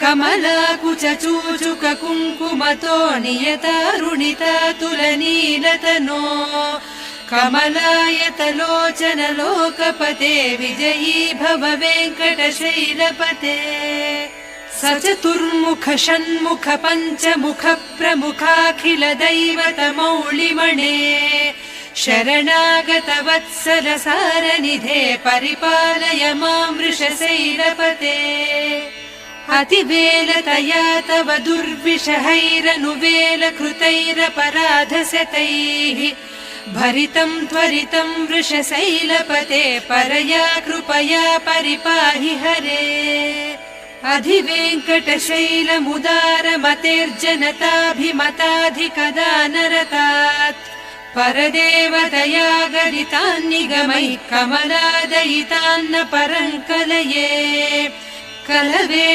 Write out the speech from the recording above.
कमलाकुचूचुक कुङ्कुमतो नियतारुणिता तुलनीलतनो कमलायतलोचन लोकपते विजयी भव वेङ्कटशैलपते सचतुर्मुख षण्मुख पञ्चमुख प्रमुखाखिल दैवतमौलिमणे शरणागत वत्सल सारनिधे परिपालय मां वृषशैलपते अतिवेलतया तव दुर्विषहैरनुवेलकृतैरपराधशतैः भरितं त्वरितं वृषशैलपते परया कृपया परिपाहि हरे अधिवेङ्कटशैलमुदारमतेर्जनताभिमताधिकदानरतात् परदेवतया गरितान्निगमैः कमलादयितान्न परं कलये कलवे